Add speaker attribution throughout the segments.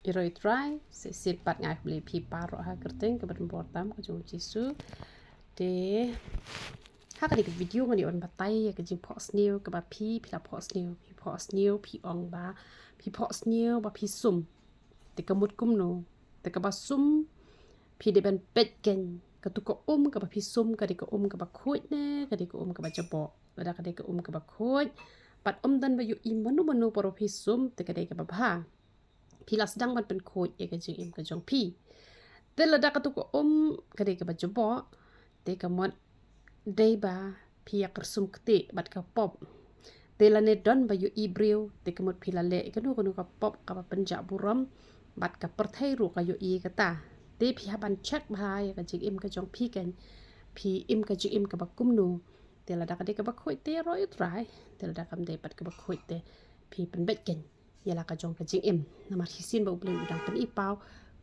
Speaker 1: Iroi try sit pat ngai beli pi paro ha kerteng ke beremportam ke jung jisu de ha ka dik video ngani on batai ke jing pos new ke ba pi la pos new pi ong ba pi pos new ba pi sum de ke mut kum no de ke ba sum pi de ben pet ken ke tu ko ke ba pi sum ke de ke ke ba khoj ne ke de ke ke ba jabo la ke de ke ke ba khoj pat dan ba yu im manu poro pi sum de ke de ke ba bhaพี่ลัสดังมันเป็นโคดเอกจิงเอ็มกับจงพี่แต่ละดักตุกกระเดกบัจจบเตกมดได้บาพี่อยากกระสุมกติบัดกับปอบแต่ละเนดอนบาอยู่อีบริวเตกมดพี่ละเละกันดูกับปอบกับเป็นจับบุรมบัดกับประเทศรูกับอยู่อีกตาเตพี่ฮับันเช็คบายกับจิงเอ็มกับจงพี่กันพี่เอ็มกับจิงเอ็มกับบักกุมนูแต่ละดักเดกับบักโคดเตร้อยตรายแต่ละดักคำเดบัดกับบักโคดเตพี่เป็นเบ็ดกันยาลากระจงกระจิงเอ็มนามาที่สิ้นบ่อุบเลยอุดังเป็นอีเปา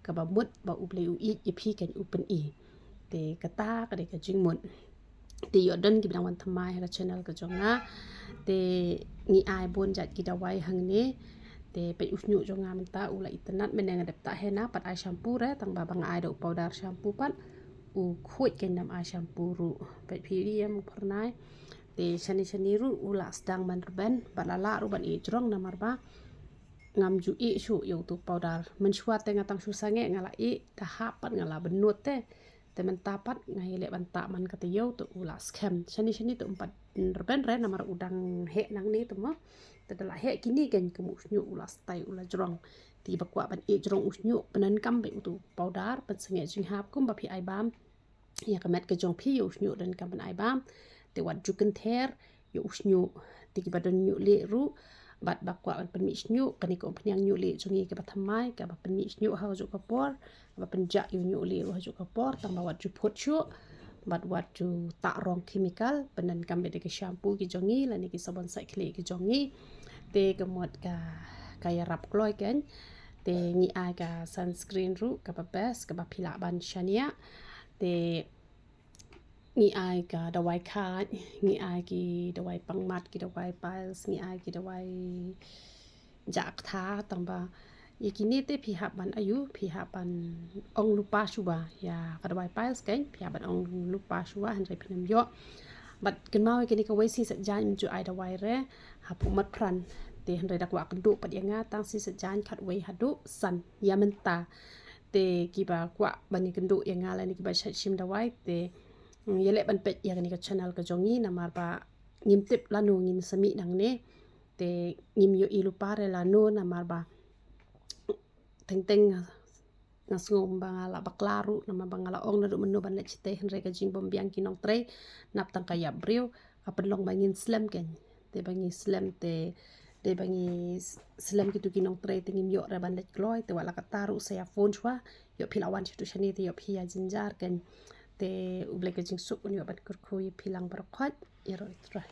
Speaker 1: กับบมุดบ่อุบเลยอุอีอีพี่กันอุเป็นอีเตกระตากระเดกระจิงหมดเตยอดดันกิบดังวันทำไมให้เราชแนลกระจงนะเตงีอายบนจัดกิดเอาไว้หังนี้เตไปอุชยุจงงามันตาอุละอิตนัดเป็นยังไงเด็บตาเฮนะปัดไอแชมพูเร่ตั้งบาบางไอดอกเปาดาร์แชมพูปัดอุคุยกันนำไอแชมพูรูไปพีเรียมพรนายเตชนิรูอุละสดังมันรเบนบัดละละรูบันอีจรองนามารบางามจูอีชูอยู่ตัวปาวดาร์มันชวดแต่งตั้งชูสังเกตงาละอีแต่หาปัดงาละบนนวดแต่มันตาปัดไงเละบันตามันก็จะเยอะตัวอุลาสแคมชนิดตัวปัดระเบิดแรงนำมาอุดังเหนังนี้ตัวมั้งแต่ละเหกินนี่กันก็มุชญูอุลาสไตอุลาจรองตีบักว่าบันเอจรองอุชญูเป็นนั้นกำไปอุตุปาวดาร์เป็นสังเกตจึงหาบกุ้มบะพี่ไอบามอยากกระเม็ดกระจงพี่อุชญูเดินกำเป็นไอบามแต่วัดจุกันเทร์อยู่อุชญูตีกิบดันยูเละรู้บัดบักว่ามันเป็นมิชญูกันนี่ก็เป็นยังยูเละจงงี้กับทำไมกับเป็นมิชญูเขาจุกปอร์กับเป็นจักยูเละเขาจุกปอร์ตั้งมาวัดจุพดชั่วบัดวัดจุตะรองเคมีคอลเป็นนั้นกำเป็นเด็กแชมพูกิจงงี้และนี่กิสบันใส่เคลกิจงงี้เตกหมดกายรับกล้อยกันเตงี้อายกับซันสกรีนรู้กับเบสกับพิลาบันชานียเตงี้อายกับดาวายคาดงี้อายกี่ดาวายปังมัดกี่ดาวายไพล์งี้อายกี่ดาวายจักท้าตั้งบ่าอีกินี่เตพิหาบันอายุพิหาบันองลุปาชัวอย่ากระดาวายไพล์กันพิหาบันองลุปาชัวหันใจพินมเยอะบัดกันมาไว้กันนี่ก็ไว้ซีสัจจานมันจูไอดาวายเร่หาพุมัดพรันเตหันใจดักว่ากันดุปัดยังงาตั้งซีสัจจานขัดไว้หัดดุสันยามันตาเตกีบากว่าบันนี่กันดุยังงาอะไรนี่กีบาชัดชิมดาวายเตยเละบันเป็ดอย่างนี้ก็ชแนลก็จงงี้นะมาบะงิมติบลานูงินสมิดังนี้แต่งิมอยู่อีลูปาเรลานูนะมาบะเต็งnas ngom bangala baklaru nama bangala ong na rumenu ban lechite henre ka jing bombiang kinong tre nap tang kaya brio kapelong bangin slam ken te bangi slam te bangi slam kitu kinong tre tingim yo ra ban lech gloi te wala kataru saya phone chwa yo philawan chitu shani te yo phia jinjar ken te uble ka jing sup yo ban kurkhui philang bar khwat yero itra